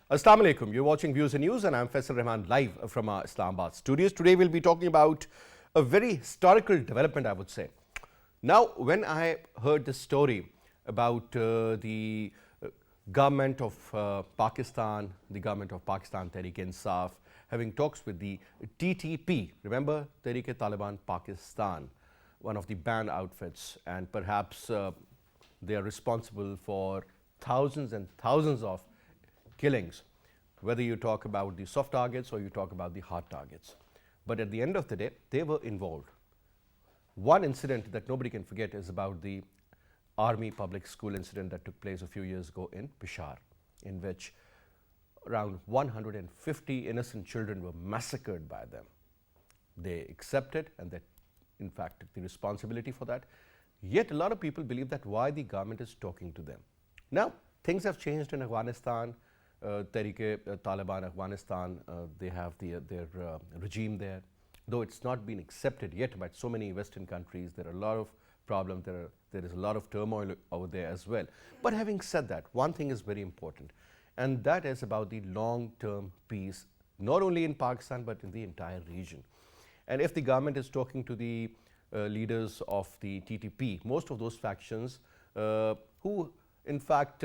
Assalamu alaikum. You're watching Views and News, and I'm Faisal Rahman live from our Islamabad studios. Today we'll be talking about a very historical development, I would say. Now, when I heard this story about the government of Pakistan, the government of Pakistan Tehreek-e-Insaf, having talks with the TTP, remember Tehreek-e-Taliban Pakistan, one of the banned outfits, and perhaps they are responsible for thousands and thousands of killings, whether you talk about the soft targets or you talk about the hard targets. But at the end of the day, they were involved. One incident that nobody can forget is about the army public school incident that took place a few years ago in Peshawar, in which around 150 innocent children were massacred by them. They accepted and they in fact took the responsibility for that. Yet a lot of people believe that why the government is talking to them. Now, things have changed in Afghanistan. Tehreek-e-Taliban Afghanistan, they have their regime there. Though it's not been accepted yet by so many Western countries, there are a lot of problems, there is a lot of turmoil over there as well. But having said that, one thing is very important, and that is about the long-term peace, not only in Pakistan but in the entire region. And if the government is talking to the leaders of the TTP, most of those factions who in fact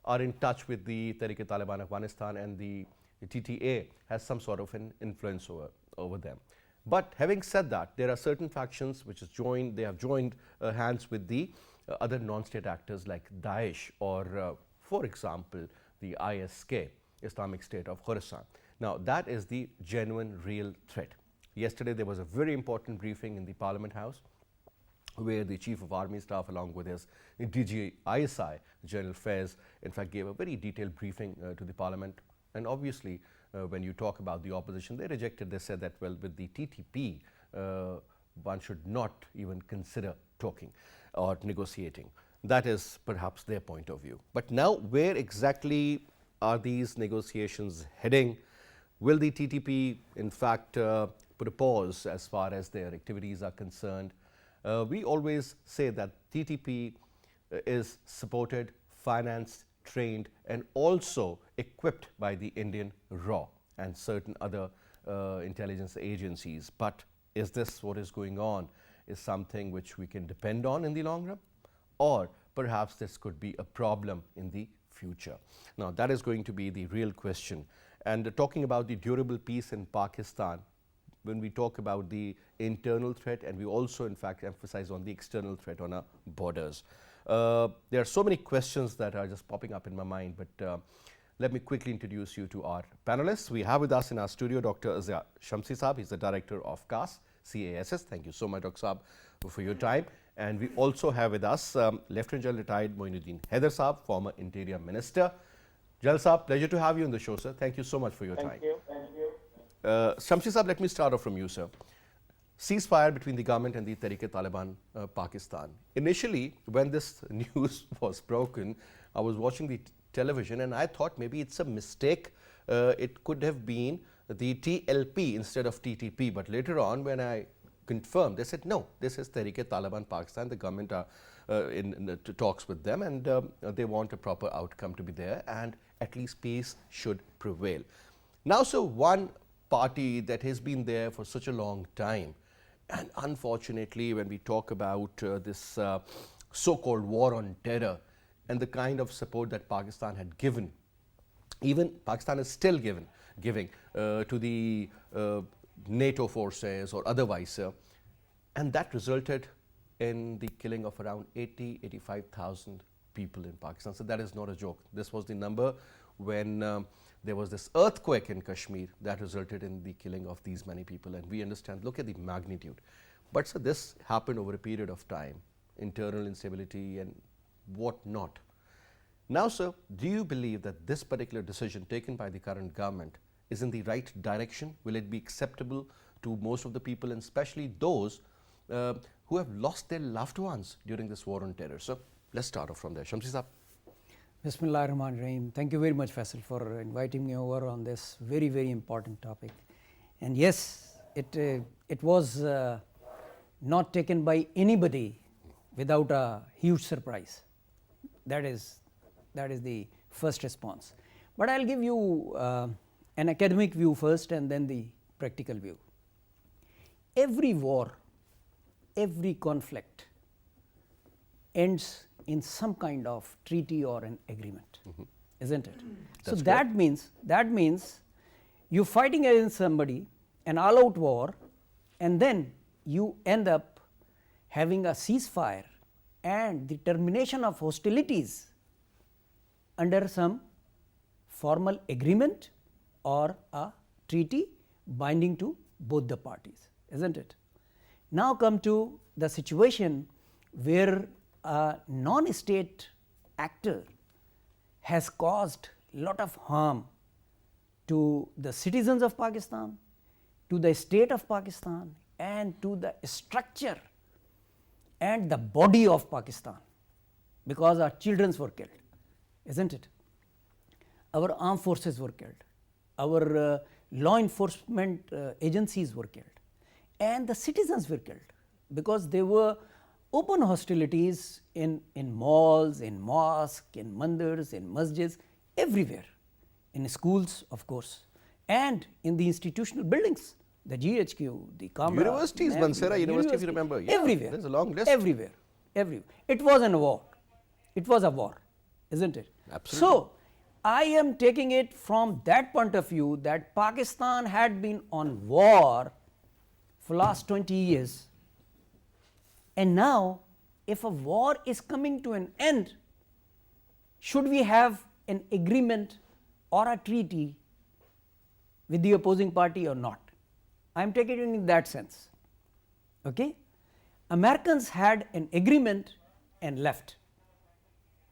are in touch with the Tehreek-e-Taliban Afghanistan, and the TTA has some sort of an influence over them. But having said that, there are certain factions which they have joined hands with the other non-state actors like Daesh or, for example, the ISK, Islamic State of Khorasan. Now, that is the genuine, real threat. Yesterday, there was a very important briefing in the Parliament House, where the Chief of Army Staff, along with his DG ISI, General Faiz, in fact gave a very detailed briefing to the Parliament. And obviously, when you talk about the opposition, they rejected. They said that, well, with the TTP, one should not even consider talking or negotiating. That is perhaps their point of view. But now, where exactly are these negotiations heading? Will the TTP, in fact, put a pause as far as their activities are concerned? We always say that TTP is supported, financed, trained, and also equipped by the Indian RAW and certain other intelligence agencies. But is this what is going on? Is something which we can depend on in the long run? Or perhaps this could be a problem in the future? Now, that is going to be the real question. And talking about the durable peace in Pakistan, when we talk about the internal threat, and we also in fact emphasize on the external threat on our borders. There are so many questions that are just popping up in my mind, but let me quickly introduce you to our panelists. We have with us in our studio Dr. Zia Shamsi Saab. He's the director of CAS. Thank you so much, Dr. Saab, for your time. And we also have with us Lieutenant General retired Moinuddin Haider Saab, former Interior Minister. General Saab, pleasure to have you on the show, sir. Thank you so much for your time. Thank you. Shamsi Saab, let me start off from you, sir. Ceasefire between the government and the Tehreek-e-Taliban Pakistan. Initially, when this news was broken, I was watching the television and I thought maybe it's a mistake. It could have been the TLP instead of TTP. But later on, when I confirmed, they said, no, this is Tehreek-e-Taliban Pakistan. The government are in talks with them, and they want a proper outcome to be there, and at least peace should prevail. Now, so one party that has been there for such a long time, and unfortunately when we talk about this so-called war on terror and the kind of support that Pakistan had given, even Pakistan is still giving to the NATO forces or otherwise, and that resulted in the killing of around 85,000 people in Pakistan. So that is not a joke. This was the number when there was this earthquake in Kashmir that resulted in the killing of these many people, and we understand, look at the magnitude. But so this happened over a period of time, internal instability and what not. Now, sir, do you believe that this particular decision taken by the current government is in the right direction? Will it be acceptable to most of the people, and especially those who have lost their loved ones during this war on terror? So let's start off from there. Shamsi Saab. Bismillah ar-Rahman ar-Rahim. Thank you very much, Faisal, for inviting me over on this very, very important topic. And yes, it was not taken by anybody without a huge surprise. That is the first response. But I'll give you an academic view first and then the practical view. Every war, every conflict ends in some kind of treaty or an agreement, isn't it? So that means you're fighting against somebody, an all-out war, and then you end up having a ceasefire and the termination of hostilities under some formal agreement or a treaty binding to both the parties, isn't it? Now come to the situation where a non-state actor has caused lot of harm to the citizens of Pakistan, to the state of Pakistan, and to the structure and the body of Pakistan, because our children were killed, isn't it? Our armed forces were killed, our law enforcement agencies were killed, and the citizens were killed, because there were open hostilities in malls, in mosques, in mandirs, in masjids, everywhere, in schools of course, and in the institutional buildings, the GHQ, the Kamra, universities, Mansehra University, if you remember. Yeah, everywhere. There's a long list. Everywhere. Everywhere. It was a war. It was a war, isn't it? Absolutely. So, I am taking it from that point of view that Pakistan had been on war for last 20 years, and now if a war is coming to an end, should we have an agreement or a treaty with the opposing party or not? I am taking it in that sense. Okay? Americans had an agreement and left.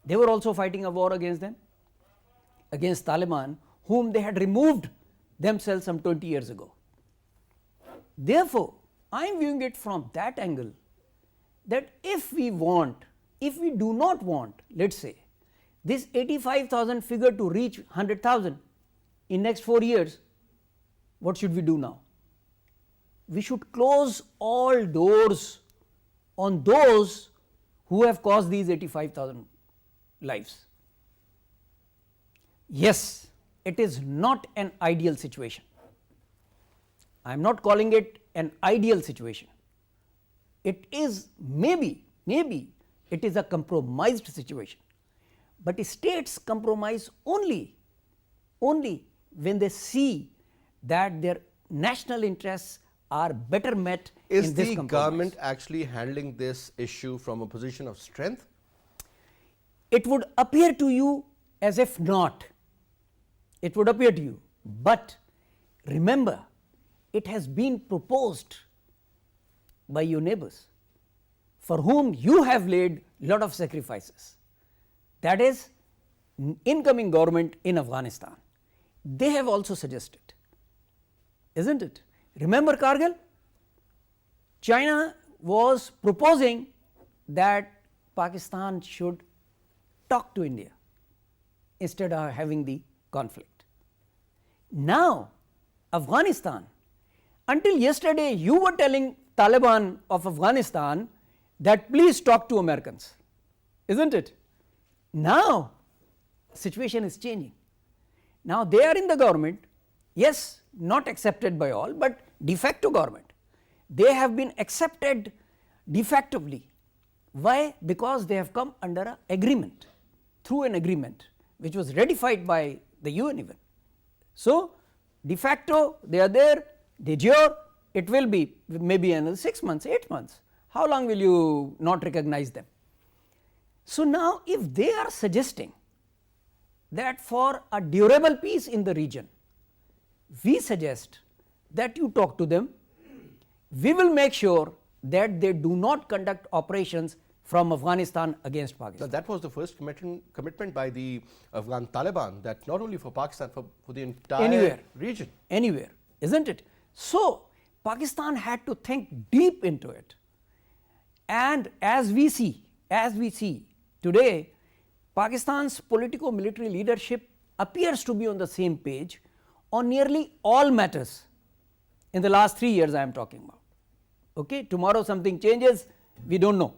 They were also fighting a war against them, against Taliban, whom they had removed themselves some 20 years ago. Therefore, I am viewing it from that angle that if we do not want, let us say, this 85,000 figure to reach 100,000 in next 4 years, what should we do now? We should close all doors on those who have caused these 85,000 lives. Yes, it is not an ideal situation. I am not calling it an ideal situation. It is maybe it is a compromised situation. But states compromise only when they see that their national interests are better met Is in this the compromise. government actually handling this issue from a position of strength? It would appear to you as if not. It would appear to you. But remember, it has been proposed by your neighbors, for whom you have laid lot of sacrifices. That is, incoming government in Afghanistan. They have also suggested, isn't it? Remember Kargil? China was proposing that Pakistan should talk to India instead of having the conflict. Now, Afghanistan, until yesterday you were telling Taliban of Afghanistan that please talk to Americans, isn't it? Now, situation is changing. Now they are in the government, yes, not accepted by all, but de facto government. They have been accepted de factoly. Why? Because they have come under an agreement, through an agreement which was ratified by the UN even. So, de facto they are there, de jure it will be maybe another 6 months, 8 months. How long will you not recognize them? So now if they are suggesting that for a durable peace in the region, we suggest that you talk to them, we will make sure that they do not conduct operations from Afghanistan against Pakistan. Now, that was the first commitment by the Afghan Taliban, that not only for Pakistan, for the entire region. Anywhere, isn't it? So, Pakistan had to think deep into it, and as we see today, Pakistan's politico-military leadership appears to be on the same page on nearly all matters in the last 3 years I am talking about. Okay, tomorrow something changes, we don't know.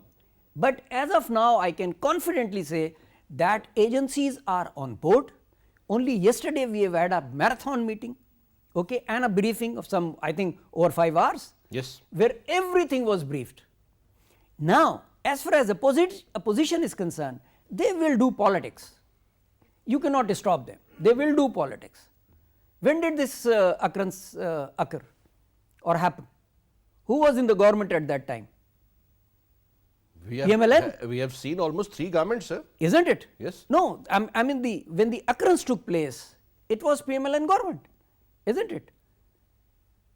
But as of now, I can confidently say that agencies are on board, Only yesterday we have had a marathon meeting, okay, and a briefing of some, I think, over 5 hours, Yes. where everything was briefed. Now, as far as opposition is concerned, they will do politics. You cannot stop them. They will do politics. When did this occurrence occur or happen? Who was in the government at that time? PMLN? We have seen almost 3 governments, sir. Isn't it? Yes. No, I mean when the occurrence took place, it was PMLN government, isn't it?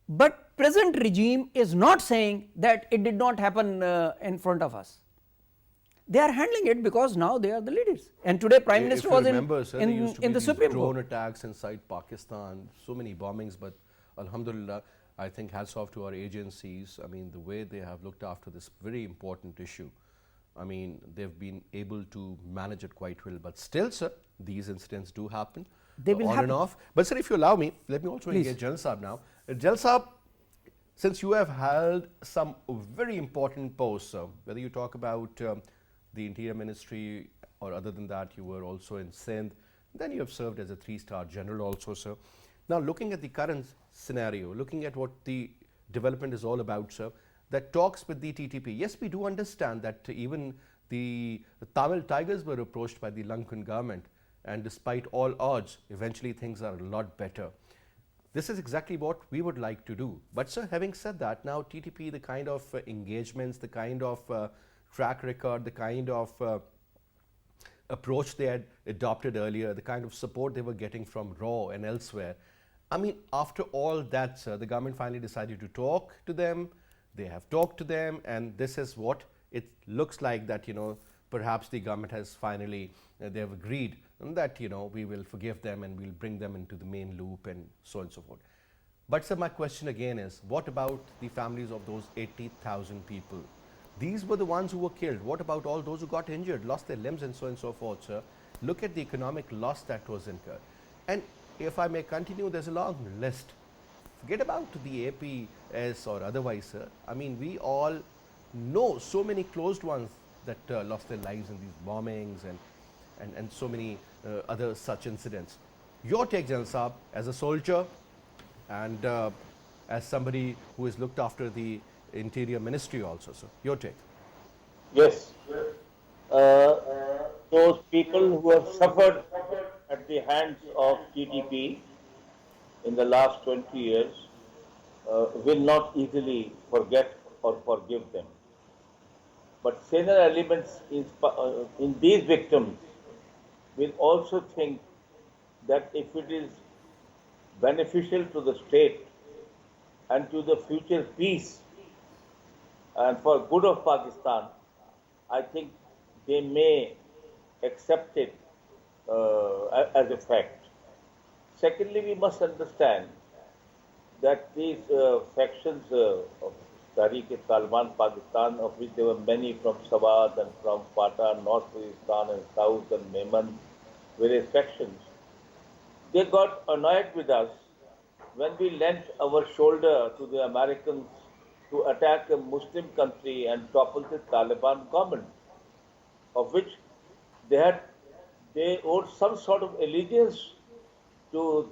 But present regime is not saying that it did not happen in front of us. They are handling it because now they are the leaders. And today Prime Minister If you was remember, sir, there used to in be the these Supreme drone Court. attacks inside Pakistan, so many bombings, but alhamdulillah, I think hats off to our agencies. I mean, the way they have looked after this very important issue. I mean, they've been able to manage it quite well. But still, sir, these incidents do happen. They will on happen. and off. But sir, if you allow me, let me also Please. engage Jal Saab now. Jal Saab, since you have held some very important posts, sir, whether you talk about the Interior Ministry or other than that, you were also in Sindh, then you have served as a 3-star general also, sir. Now, looking at the current scenario, looking at what the development is all about, sir, that talks with the TTP, yes, we do understand that even the Tamil Tigers were approached by the Lankan government, and despite all odds, eventually things are a lot better. This is exactly what we would like to do. But sir, having said that, now TTP, the kind of engagements, the kind of track record, the kind of approach they had adopted earlier, the kind of support they were getting from RAW and elsewhere. I mean, after all that, sir, the government finally decided to talk to them. They have talked to them, and this is what it looks like, that, you know, perhaps the government has finally, they have agreed that, you know, we will forgive them and we'll bring them into the main loop and so on and so forth. But sir, my question again is, what about the families of those 80,000 people? These were the ones who were killed. What about all those who got injured, lost their limbs and so on and so forth, sir? Look at the economic loss that was incurred. And if I may continue, there's a long list. Forget about the APS or otherwise, sir. I mean, we all know so many closed ones that lost their lives in these bombings and so many other such incidents. Your take, Jal Saab, as a soldier and as somebody who has looked after the Interior Ministry also, sir. Your take. Yes. Those people who have suffered at the hands of TTP in the last 20 years will not easily forget or forgive them. But senior elements in these victims will also think that if it is beneficial to the state and to the future peace and for good of Pakistan, I think they may accept it as a fact. Secondly, we must understand that these factions of Tehreek-e-Taliban Pakistan, of which there were many from Sawat and from Pata, North Pakistan and South and Memon, various factions, they got annoyed with us when we lent our shoulder to the Americans to attack a Muslim country and topple the Taliban government, of which they owed some sort of allegiance to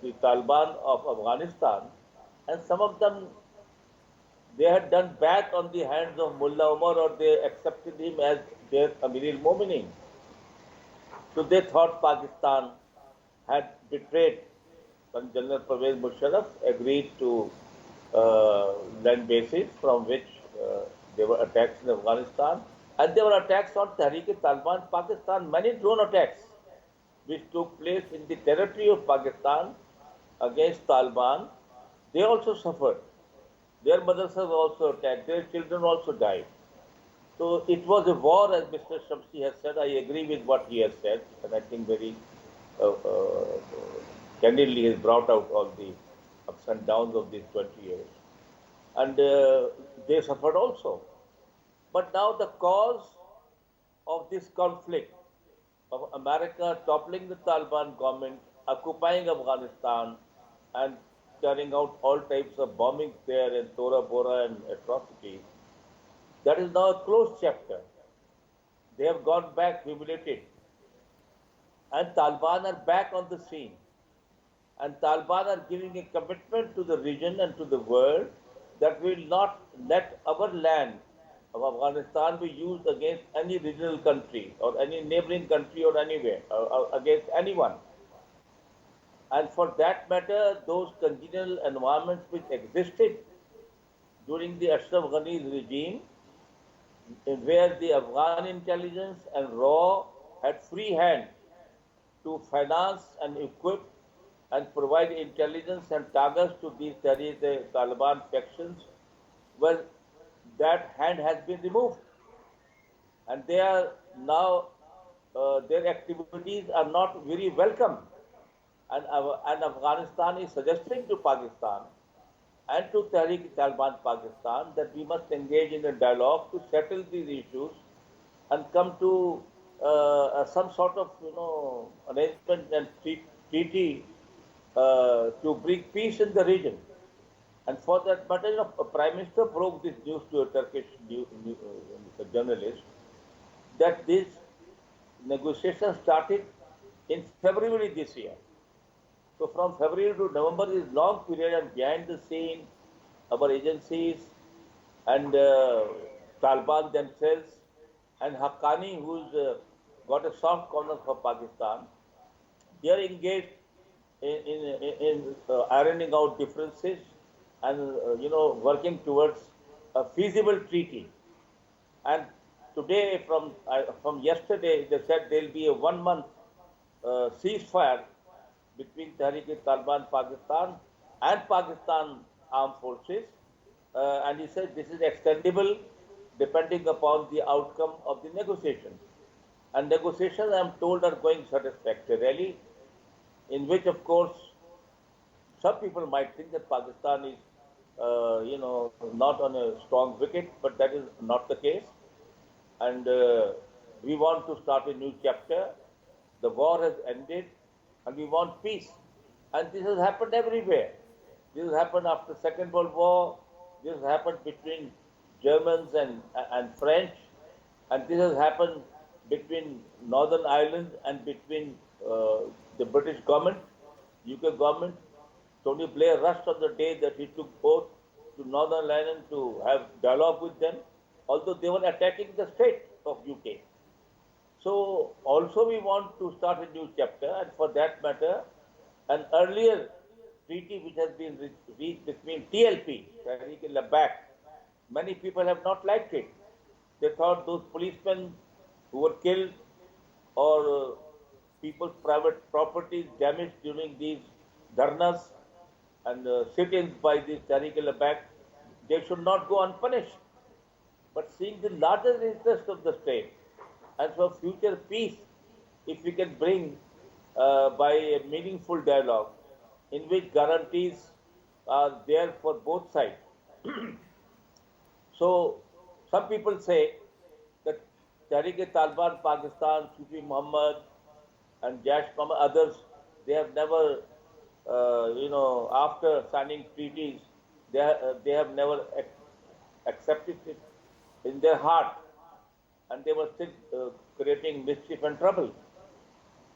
the Taliban of Afghanistan, and some of them they had done bad on the hands of Mullah Omar, or they accepted him as their Amir al-Mu'minin. So they thought Pakistan had betrayed when General Pervez Musharraf agreed to land bases from which there were attacks in Afghanistan, and there were attacks on Tehreek-e-Taliban Pakistan, many drone attacks which took place in the territory of Pakistan against Taliban. They also suffered. Their mothers were also attacked. Their children also died. So it was a war, as Mr. Shamsi has said. I agree with what he has said, and I think very candidly has brought out all the ups and downs of these 20 years. And they suffered also. But now the cause of this conflict of America toppling the Taliban government, occupying Afghanistan, and carrying out all types of bombings there in Tora Bora and atrocities, that is now a closed chapter. They have gone back humiliated. and Taliban are back on the scene. And Taliban are giving a commitment to the region and to the world that we will not let our land of Afghanistan be used against any regional country or any neighboring country or anywhere or against anyone. And for that matter, those congenial environments which existed during the Ashraf Ghani's regime, where the Afghan intelligence and RAW had free hand to finance and equip and provide intelligence and targets to these Taliban factions, well, that hand has been removed. And they are now, their activities are not very welcome. And Afghanistan is suggesting to Pakistan and to Tehrik-e-Taliban Pakistan that we must engage in a dialogue to settle these issues and come to some sort of arrangement and treaty to bring peace in the region. And for that matter, a Prime Minister broke this news to a Turkish journalist that these negotiations started in February this year. So from February to November is long period, and behind the scene, our agencies and Taliban themselves and Haqqani, who's got a soft corner for Pakistan, they are engaged in ironing out differences and working towards a feasible treaty. And today, from yesterday, they said there will be a 1 month ceasefire between Tehrik-e-Taliban Pakistan and Pakistan Armed Forces, and he said this is extendable depending upon the outcome of the negotiations. And negotiations, I am told, are going satisfactorily, in which, of course, some people might think that Pakistan is, not on a strong wicket, but that is not the case. And we want to start a new chapter. The war has ended, and we want peace. And this has happened everywhere. This has happened after the Second World War. This has happened between Germans and French. And this has happened between Northern Ireland and between the British government, UK government. Tony Blair rushed on the day that he took oath to Northern Ireland to have dialogue with them, although they were attacking the state of UK. So also we want to start a new chapter, and for that matter, an earlier treaty which has been reached between TLP, Tehrik-e-Labak, many people have not liked it. They thought those policemen who were killed or people's private properties damaged during these dharnas and sit-ins by the Tehrik-e-Labak, they should not go unpunished. But seeing the larger interest of the state and for future peace, if we can bring by a meaningful dialogue in which guarantees are there for both sides. So some people say that Tehrik-e-Taliban Pakistan, Sufi Muhammad and Jaish Muhammad, others, they have never, after signing treaties, they have never accepted it in their heart, and they were still creating mischief and trouble.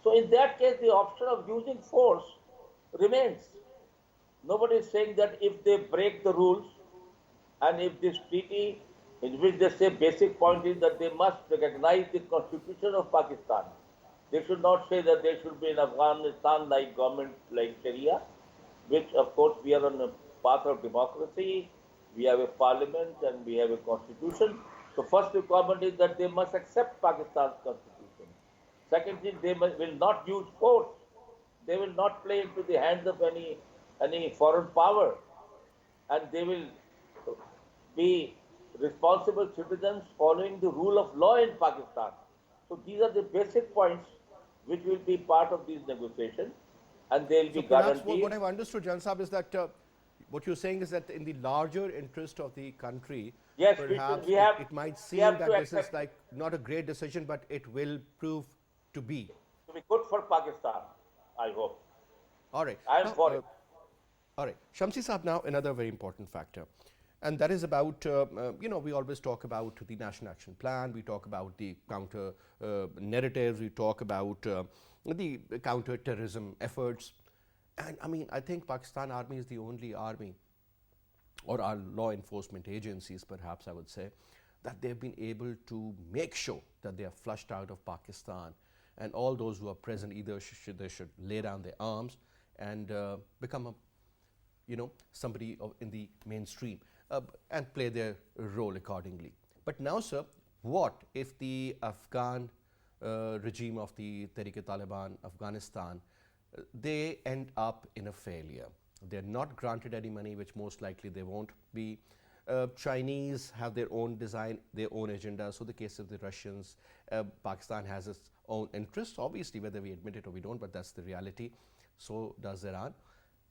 So in that case, the option of using force remains. Nobody is saying that if they break the rules, and if this treaty, in which they say basic point is that they must recognize the constitution of Pakistan. They should not say that there should be an Afghanistan-like government like Sharia, which of course we are on a path of democracy, we have a parliament and we have a constitution. So first requirement is that they must accept Pakistan's constitution. Second thing, they will not use force. They will not play into the hands of any foreign power, and they will be responsible citizens following the rule of law in Pakistan. So these are the basic points which will be part of these negotiations, and they will be Perhaps guaranteed. what I've understood, Jan Saab, is that what you're saying is that in the larger interest of the country, Yes, perhaps we have- it might we seem have that to this is accept- like not a great decision, but it will prove to be. To be good for Pakistan, I hope. All right. I am Now, for it. All right. Shamsi Saab, now another very important factor. And that is about, we always talk about the National Action Plan, we talk about the counter narratives, we talk about the counter-terrorism efforts. And I mean, I think Pakistan Army is the only army, or our law enforcement agencies perhaps I would say, that they've been able to make sure that they are flushed out of Pakistan, and all those who are present either they should lay down their arms and become a, somebody in the mainstream and play their role accordingly. But now, sir, what if the Afghan regime of the Tehrik-e-Taliban Afghanistan, they end up in a failure? They're not granted any money, which most likely they won't be. Chinese have their own design, their own agenda. So the case of the Russians, Pakistan has its own interests, obviously, whether we admit it or we don't, but that's the reality. So does Iran.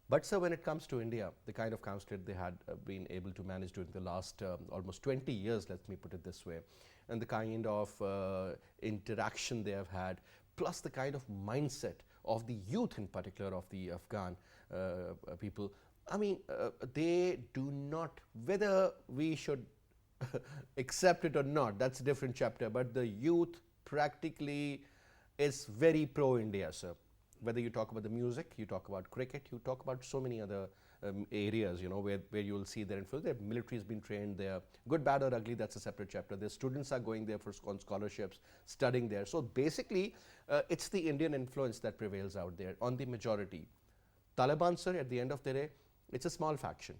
But sir, when it comes to India, the kind of consulate they had been able to manage during the last almost 20 years, let me put it this way, and the kind of interaction they have had, plus the kind of mindset of the youth in particular of the Afghan people, I mean, they do not, whether we should accept it or not, that's a different chapter, but the youth practically is very pro-India, sir. Whether you talk about the music, you talk about cricket, you talk about so many other areas, where you will see their influence. Their military has been trained there. Good, bad or ugly, that's a separate chapter. Their students are going there for scholarships, studying there. So basically, it's the Indian influence that prevails out there on the majority. Taliban, sir, at the end of the day, it's a small faction,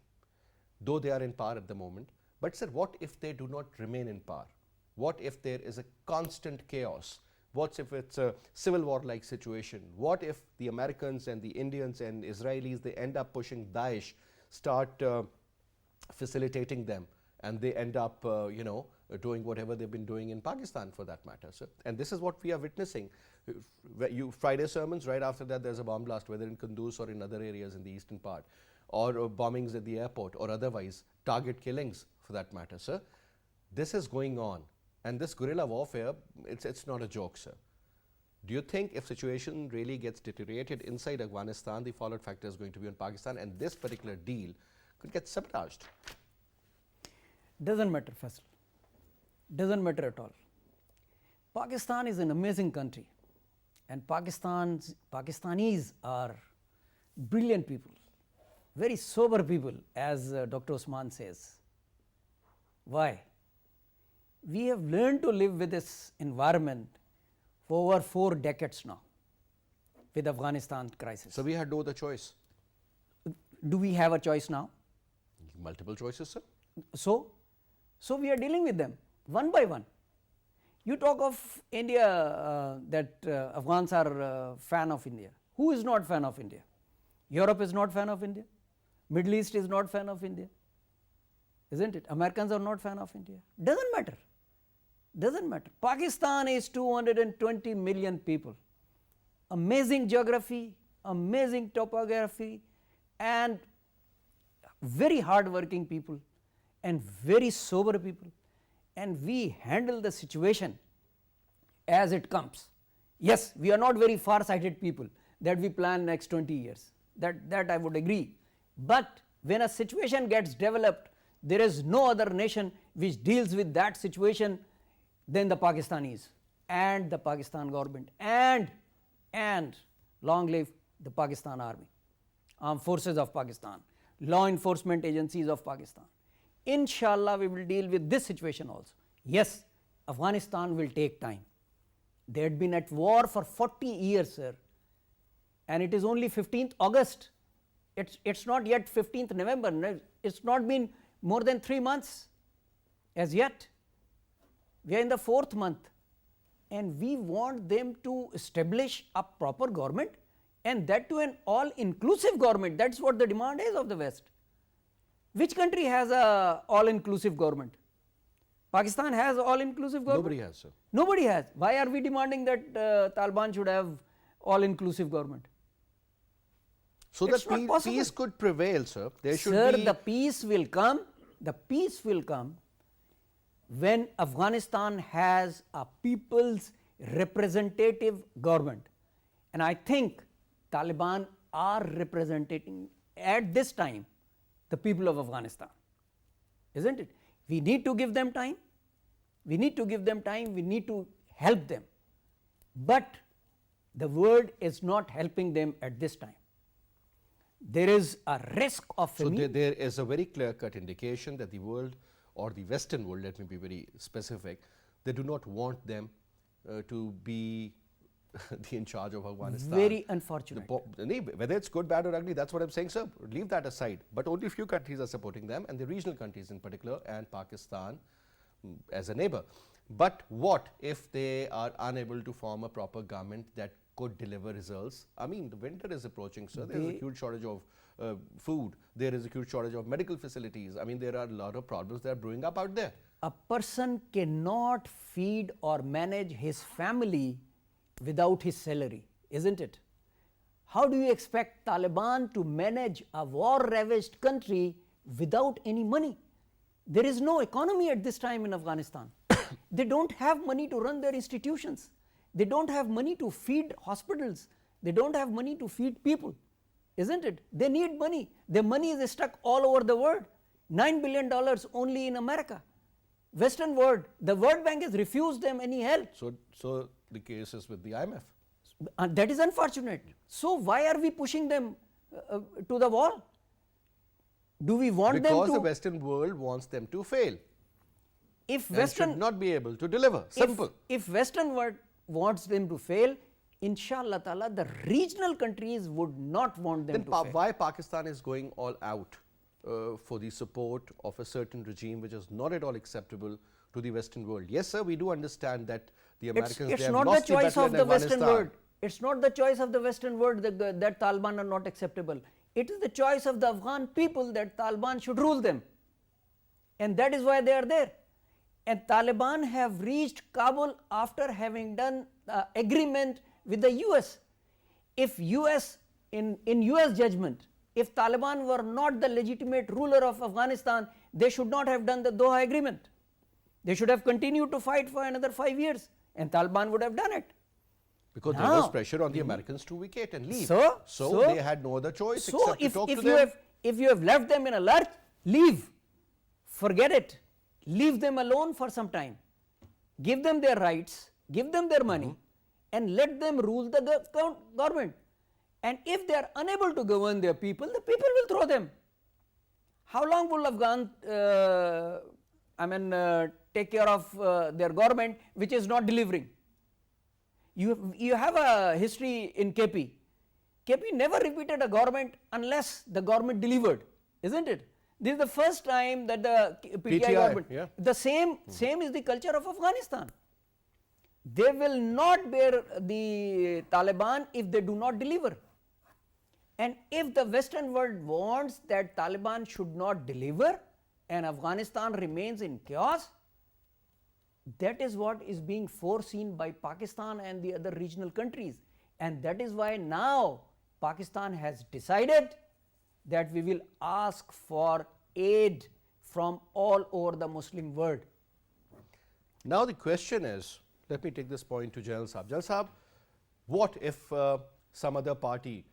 though they are in power at the moment. But sir, what if they do not remain in power? What if there is a constant chaos? What if it's a civil war-like situation? What if the Americans and the Indians and Israelis, they end up pushing Daesh, start facilitating them, and they end up, doing whatever they've been doing in Pakistan for that matter, sir? And this is what we are witnessing. Friday sermons, right after that there's a bomb blast, whether in Kunduz or in other areas in the eastern part, or bombings at the airport, or otherwise target killings for that matter, sir. This is going on. And this guerrilla warfare, it's not a joke, sir. Do you think if situation really gets deteriorated inside Afghanistan, the fallout factor is going to be on Pakistan, and this particular deal could get sabotaged? Doesn't matter, Faisal. Doesn't matter at all. Pakistan is an amazing country, and Pakistanis are brilliant people, very sober people, as Dr. Osman says. Why? We have learned to live with this environment for over 4 decades now, with Afghanistan crisis. So we had no other choice. Do we have a choice now? Multiple choices, sir. So we are dealing with them one by one. You talk of India, that Afghans are fan of India. Who is not fan of India? Europe is not fan of India. Middle East is not fan of India. Isn't it? Americans are not fan of India. Doesn't matter. Doesn't matter. Pakistan is 220 million people. Amazing geography, amazing topography, and very hard-working people, and very sober people. And we handle the situation as it comes. Yes, we are not very far-sighted people that we plan next 20 years. That I would agree. But when a situation gets developed, there is no other nation which deals with that situation than the Pakistanis and the Pakistan government, and long live the Pakistan Army, Armed Forces of Pakistan, law enforcement agencies of Pakistan. Inshallah, we will deal with this situation also. Yes, Afghanistan will take time. They had been at war for 40 years, sir, and it is only 15th August. It's not yet 15th November. It's not been more than 3 months as yet. We are in the 4th month, and we want them to establish a proper government, and that to an all-inclusive government. That's what the demand is of the West. Which country has a all-inclusive government? Pakistan has all-inclusive government? Nobody has, sir. Nobody has. Why are we demanding that Taliban should have all-inclusive government? So It's that not possible. peace could prevail, sir. There should Sir, be the peace will come when Afghanistan has a people's representative government. And I think Taliban are representing at this time the people of Afghanistan, isn't it? We need to give them time. We need to give them time. We need to help them. But The world is not helping them at this time. There is a risk of So famine. there is a very clear-cut indication that the world, or the Western world, let me be very specific, they do not want them to be in charge of Afghanistan. Very unfortunate. Whether it's good, bad or ugly, that's what I'm saying, sir. Leave that aside. But only few countries are supporting them, and the regional countries in particular, and Pakistan as a neighbor. But what if they are unable to form a proper government that could deliver results? I mean, the winter is approaching, sir. There is a huge shortage of food. There is a huge shortage of medical facilities. I mean, there are a lot of problems that are brewing up out there. A person cannot feed or manage his family without his salary, isn't it? How do you expect Taliban to manage a war-ravaged country without any money? There is no economy at this time in Afghanistan. They don't have money to run their institutions. They don't have money to feed hospitals. They don't have money to feed people, isn't it? They need money. Their money is stuck all over the world. $9 billion only in America. Western world, the World Bank has refused them any help. So the case is with the IMF. That is unfortunate. So why are we pushing them to the wall? Do we want them to? Because the Western world wants them to fail. If And Western should not be able to deliver. Simple. If Western world wants them to fail, inshallah ta'ala, the regional countries would not want them Then to fail. why Pakistan is going all out for the support of a certain regime which is not at all acceptable to the Western world? Yes, sir, we do understand that the Americans It's they have not the lost choice battle of in the Western Afghanistan. world. It's not the choice of the Western world that Taliban are not acceptable. It is the choice of the Afghan people that Taliban should rule them. And that is why they are there. And Taliban have reached Kabul after having done agreement with the US. If US, in US judgment, if Taliban were not the legitimate ruler of Afghanistan, they should not have done the Doha agreement. They should have continued to fight for another 5 years, and Taliban would have done it. Because there was Now- pressure on the Americans to vacate and leave. So they had no other choice So except to if, talk if to you them. if you have left them in a lurch, leave. Forget it. Leave them alone for some time. Give them their rights, give them their money, and let them rule the government. And if they are unable to govern their people, the people will throw them. How long will Afghan take care of their government which is not delivering? You have a history in KP. KP never repeated a government unless the government delivered, isn't it? This is the first time that the PTI government, yeah. the same is the culture of Afghanistan. They will not bear the Taliban if they do not deliver. And if the Western world wants that Taliban should not deliver and Afghanistan remains in chaos, that is what is being foreseen by Pakistan and the other regional countries. And that is why now Pakistan has decided that we will ask for aid from all over the Muslim world. Now the question is, let me take this point to General Saab. General Saab, what if some other party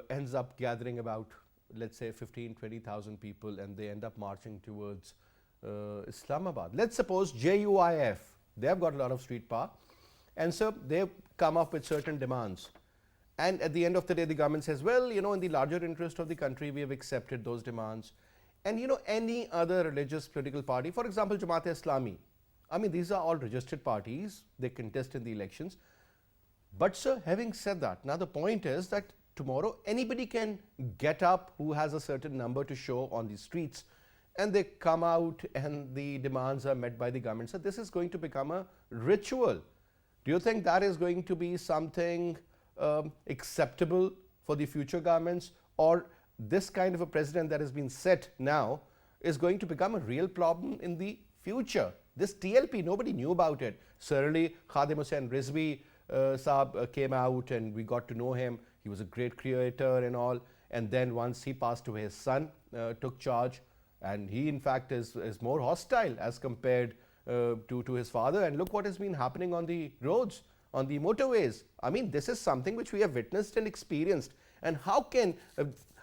ends up gathering about, let's say, 15-20,000 people and they end up marching towards Islamabad? Let's suppose JUIF, they have got a lot of street power, and so they come up with certain demands. And at the end of the day, the government says, well, you know, in the larger interest of the country, we have accepted those demands. And, you know, any other religious political party, for example, Jamaat-e-Islami, I mean, these are all registered parties, they contest in the elections. But, sir, having said that, now the point is that tomorrow anybody can get up who has a certain number to show on the streets, and they come out and the demands are met by the government. So this is going to become a ritual. Do you think that is going to be something acceptable for the future governments, or this kind of a precedent that has been set now is going to become a real problem in the future? This TLP, nobody knew about it. Certainly, Khadim Hussain Rizvi Saab came out and we got to know him. He was a great creator and all. And then once he passed away, his son took charge, and he in fact is more hostile as compared to his father. And look what has been happening on the roads, on the motorways. I mean, this is something which we have witnessed and experienced. And how can,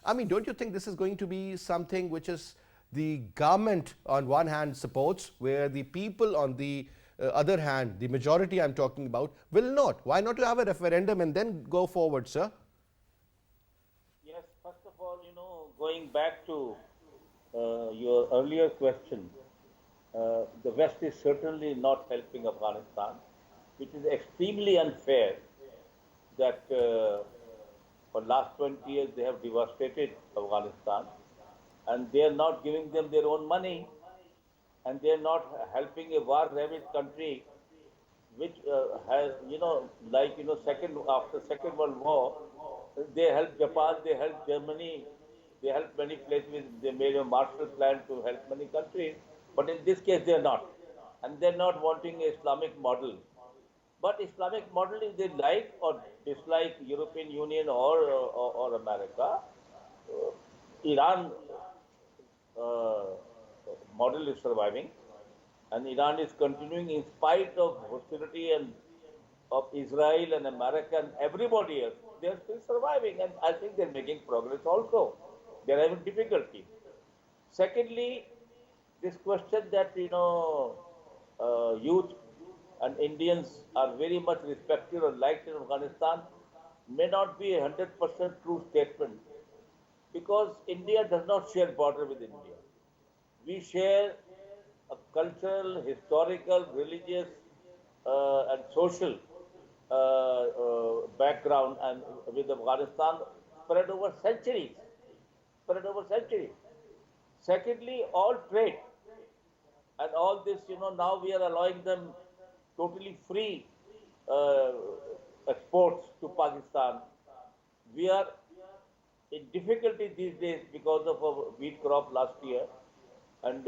I mean, don't you think this is going to be something which is the government on one hand supports, where the people on the other hand, the majority I'm talking about will not. Why not to have a referendum and then go forward, sir? Yes, first of all, going back to your earlier question, the West is certainly not helping Afghanistan, which is extremely unfair that for last 20 years they have devastated Afghanistan and they are not giving them their own money and they are not helping a war-ravaged country which has, after Second World War, they helped Japan, they helped Germany, they helped many places, they made a Marshall Plan to help many countries, but in this case they are not. And they're not wanting an Islamic model. But Islamic model, if they like or dislike European Union or America, Iran uh, model is surviving, and Iran is continuing in spite of hostility and of Israel and America and everybody else. They are still surviving, and I think they're making progress also. They're having difficulty. Secondly, this question that youth and Indians are very much respected or liked in Afghanistan may not be a 100% true statement because India does not share border with India. We share a cultural, historical, religious, and social background and with Afghanistan spread over centuries. Spread over centuries. Secondly, all trade and all this, now we are allowing them totally free uh, exports to Pakistan. We are in difficulty these days because of a wheat crop last year and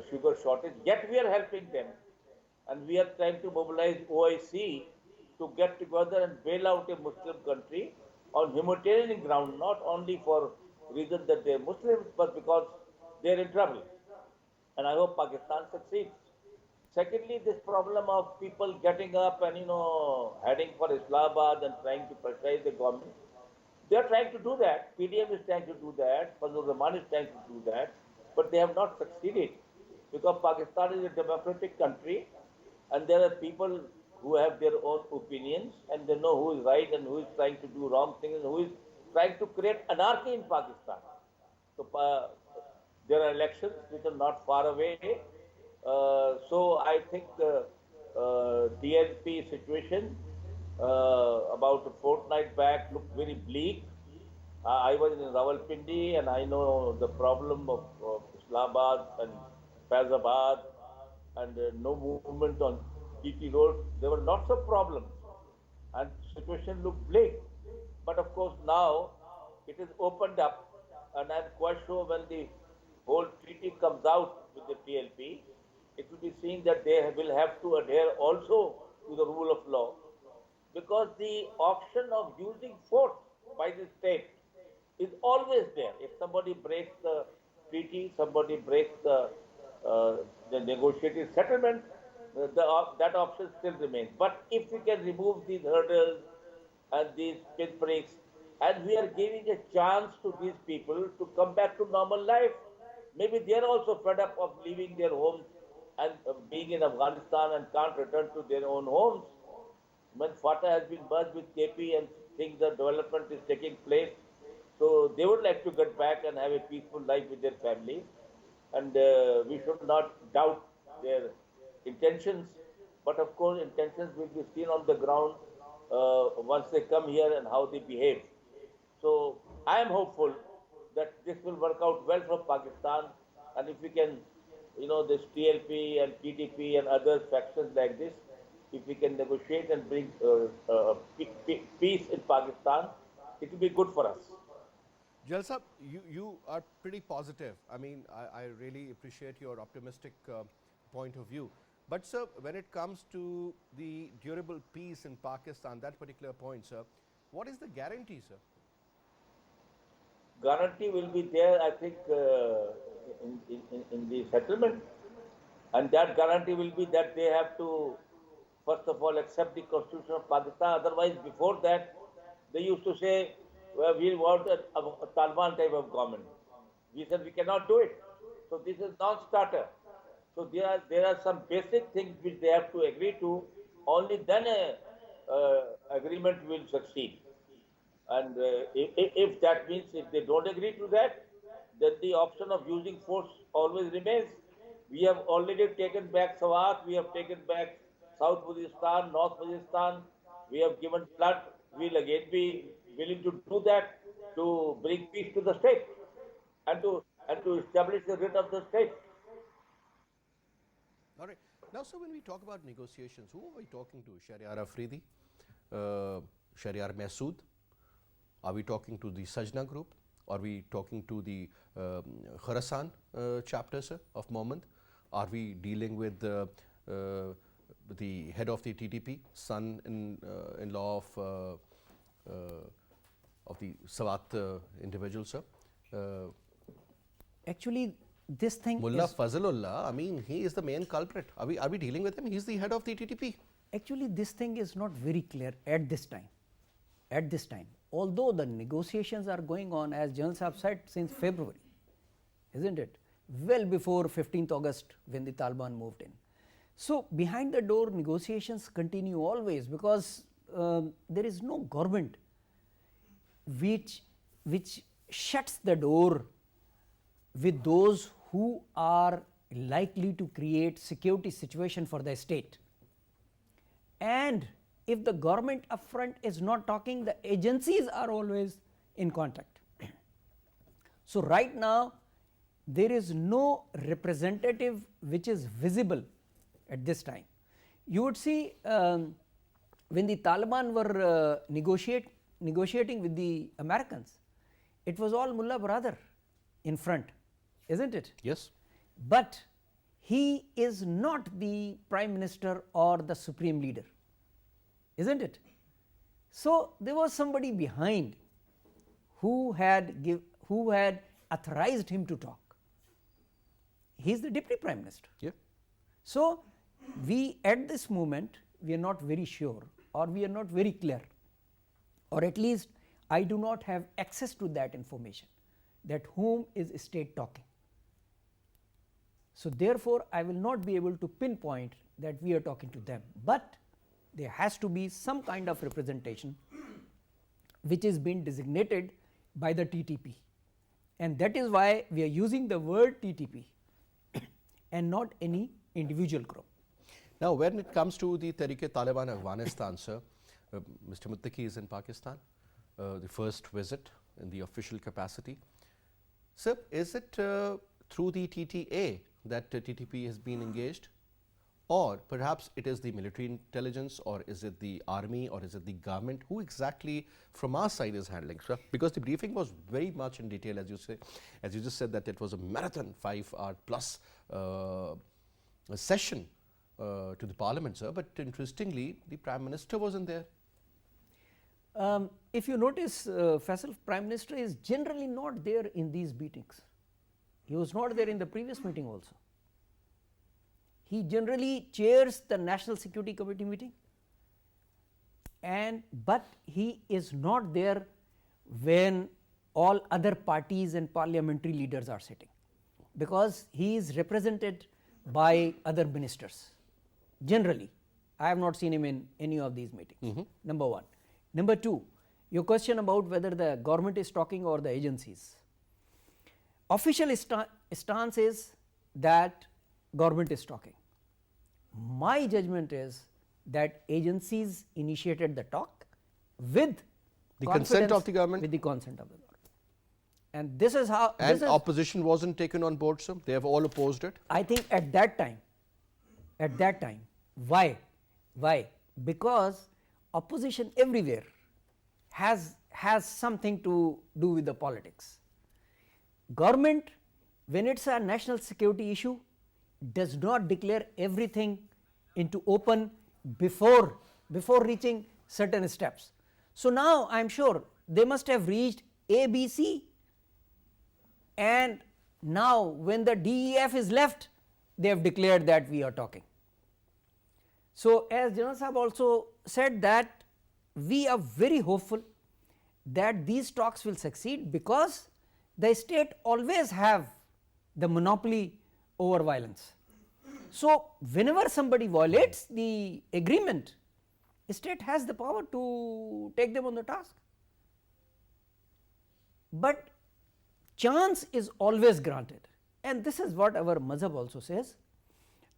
sugar shortage. Yet we are helping them, and we are trying to mobilize OIC to get together and bail out a Muslim country on humanitarian ground, not only for reason that they are Muslims, but because they are in trouble. And I hope Pakistan succeeds. Secondly, this problem of people getting up and heading for Islamabad and trying to pressurize the government. They are trying to do that. PDM is trying to do that. Fazlur Rahman is trying to do that, but they have not succeeded because Pakistan is a democratic country, and there are people who have their own opinions and they know who is right and who is trying to do wrong things and who is trying to create anarchy in Pakistan. So there are elections which are not far away. So I think the TLP situation about a fortnight back looked very bleak. I was in Rawalpindi and I know the problem of Islamabad and Faizabad and no movement on TT road. There were lots of problems and situation looked bleak. But of course now it is opened up and I'm quite sure when the whole treaty comes out with the TLP, it will be seen that they will have to adhere also to the rule of law because the option of using force by the state is always there. If somebody breaks the treaty, somebody breaks the negotiated settlement, that option still remains. But if we can remove these hurdles and these pinpricks, and we are giving a chance to these people to come back to normal life, maybe they are also fed up of leaving their homes and being in Afghanistan and can't return to their own homes. When FATA has been merged with KP and things the development is taking place, so they would like to get back and have a peaceful life with their families. And we should not doubt their intentions. But of course, intentions will be seen on the ground once they come here and how they behave. So I am hopeful that this will work out well for Pakistan. And if we can, this TLP and PTP and other factions like this, if we can negotiate and bring peace in Pakistan, it will be good for us. Jalsa, you are pretty positive. I mean, I really appreciate your optimistic point of view. But, sir, when it comes to the durable peace in Pakistan, that particular point, sir, what is the guarantee, sir? Guarantee will be there, I think, in the settlement. And that guarantee will be that they have to, first of all, accept the constitution of Pakistan. Otherwise, before that, they used to say, well, we want a Taliban type of government. We said we cannot do it. So this is non-starter. So there are some basic things which they have to agree to. Only then a agreement will succeed. And if that means if they don't agree to that, then the option of using force always remains. We have already taken back Swat, we have taken back South Waziristan, North Waziristan, we have given blood. We'll again be willing to do that to bring peace to the state and to establish the writ of the state. All right. Now, so when we talk about negotiations, who are we talking to? Shahryar Afridi, Shahryar Massoud? Are we talking to the Sajna group? Are we talking to the Khorasan chapters of Mohammed? Are we dealing with the head of the TTP, son-in-law of the Swat individual, sir? Actually, this thing Mullah is Fazlullah, I mean, he is the main culprit. Are we dealing with him? He's the head of the TTP. actually this thing is not very clear at this time. At this time, although the negotiations are going on, as General Saab said, since February, isn't it? Well before 15th August when the Taliban moved in. So behind the door negotiations continue always, because there is no government which shuts the door with those who are likely to create security situation for the state. And if the government upfront is not talking, the agencies are always in contact. So right now there is no representative which is visible at this time. You would see when the Taliban were negotiating with the Americans, it was all Mullah Brother in front, isn't it? Yes. But he is not the Prime Minister or the Supreme Leader, isn't it? So there was somebody behind who had authorized him to talk. He is the Deputy Prime Minister. Yeah. So we at this moment we are not very sure, or we are not very clear, or at least I do not have access to that information, that whom is state talking. So therefore I will not be able to pinpoint that we are talking to them, but there has to be some kind of representation which is being designated by the TTP, and that is why we are using the word TTP and not any individual group. Now, when it comes to the Tehreek-e-Taliban Afghanistan, sir, Mr. Muttaqi is in Pakistan, the first visit in the official capacity. Sir, is it through the TTA that TTP has been engaged, or perhaps it is the military intelligence, or is it the army, or is it the government? Who exactly from our side is handling, sir? Because the briefing was very much in detail, as you say, as you just said, that it was a marathon 5-hour plus session to the parliament, sir. But interestingly, the Prime Minister wasn't there. If you notice, Faisal, Prime Minister is generally not there in these meetings. He was not there in the previous meeting also. He generally chairs the National Security Committee meeting, but he is not there when all other parties and parliamentary leaders are sitting, because he is represented by other ministers. Generally, I have not seen him in any of these meetings. Number one. Number two, your question about whether the government is talking or the agencies. Official stance is that government is talking. My judgment is that agencies initiated the talk with The consent of the government? With the consent of the government. And this is how. And opposition wasn't taken on board, sir? They have all opposed it? I think at that time, why? Because opposition everywhere has something to do with the politics. Government, when it's a national security issue, does not declare everything into open before reaching certain steps. So now I am sure they must have reached A, B, C, and now when the DEF is left, they have declared that we are talking. So as General Sahab also said that we are very hopeful that these talks will succeed, because the state always have the monopoly over violence. So, whenever somebody violates the agreement, state has the power to take them on the task. But chance is always granted, and this is what our mazhab also says,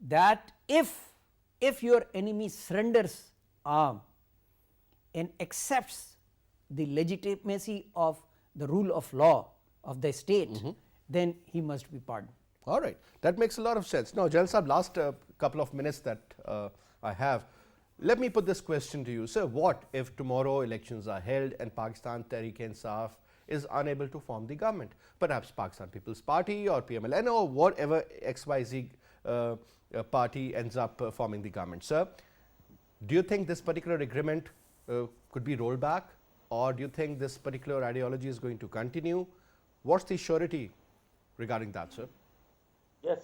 that if your enemy surrenders arm and accepts the legitimacy of the rule of law of the state, then he must be pardoned. All right, that makes a lot of sense. Now, Jalal Sahab, last couple of minutes that I have, let me put this question to you. Sir, what if tomorrow elections are held and Pakistan Tehreek-e-Insaf is unable to form the government? Perhaps Pakistan People's Party or PMLN or whatever XYZ party ends up forming the government. Sir, do you think this particular agreement could be rolled back, or do you think this particular ideology is going to continue? What's the surety regarding that, sir? Yes,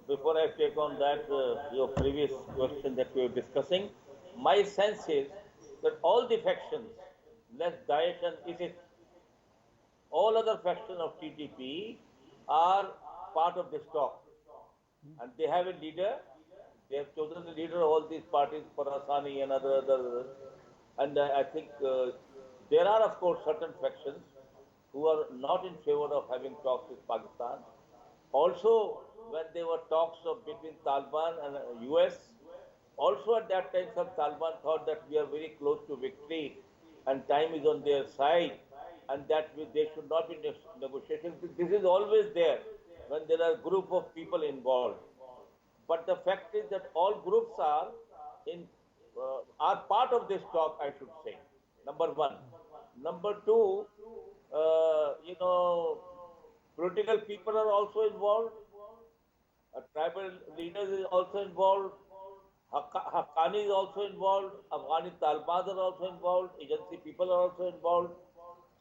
before I take on that, your previous question that we were discussing, my sense is that all the factions, less Daesh and ISIS, all other factions of TTP are part of this talk. And they have a leader. They have chosen the leader of all these parties, Farahsani and other. And I think there are, of course, certain factions who are not in favor of having talks with Pakistan. Also, when there were talks between Taliban and US, also at that time some Taliban thought that we are very close to victory and time is on their side, and that they should not be negotiations. This is always there when there are a group of people involved. But the fact is that all groups are part of this talk, I should say. Number one. Number two, political people are also involved. Tribal leaders is also involved. Haqqani is also involved. Afghani Taliban are also involved. Agency people are also involved.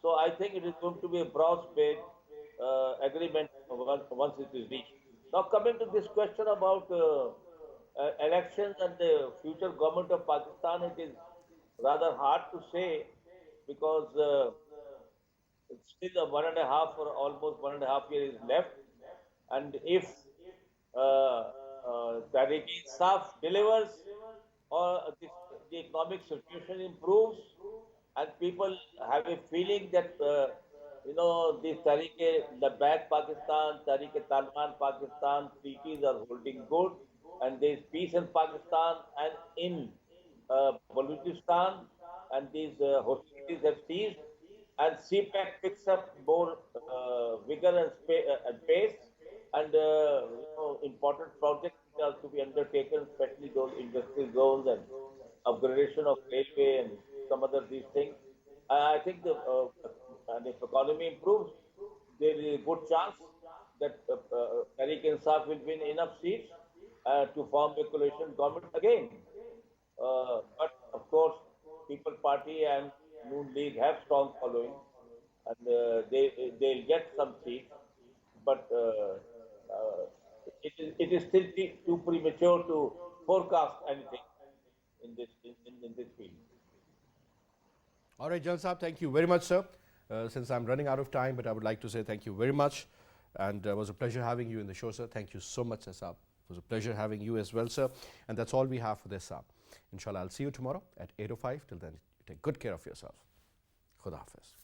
So I think it is going to be a broad-based agreement once it is reached. Now coming to this question about elections and the future government of Pakistan, it is rather hard to say because it's still 1.5 or almost 1.5 years left. And if Tehreek-e-Insaf delivers or the economic situation improves and people have a feeling that the Tehreek-e-Labbaik Pakistan, Tehreek-e-Taliban Pakistan treaties are holding good, and there is peace in Pakistan and in Balochistan, and these hostilities have ceased, and CPEC picks up more vigor and pace, and important projects are to be undertaken, especially those industrial zones and upgradation of railway and some other these things. I think and if economy improves, there is a good chance that Tehreek-e-Insaf will win enough seats to form a coalition government again. But of course, People Party and Noon League have strong following, and they'll get some seats. But it is still too premature to forecast anything in this field. All right, Jalal Sahab, thank you very much, sir. Since I'm running out of time, but I would like to say thank you very much. And it was a pleasure having you in the show, sir. Thank you so much, Sahab. It was a pleasure having you as well, sir. And that's all we have for this, Sahab. Inshallah, I'll see you tomorrow at 8:05. Till then, take good care of yourself. Khuda Hafiz.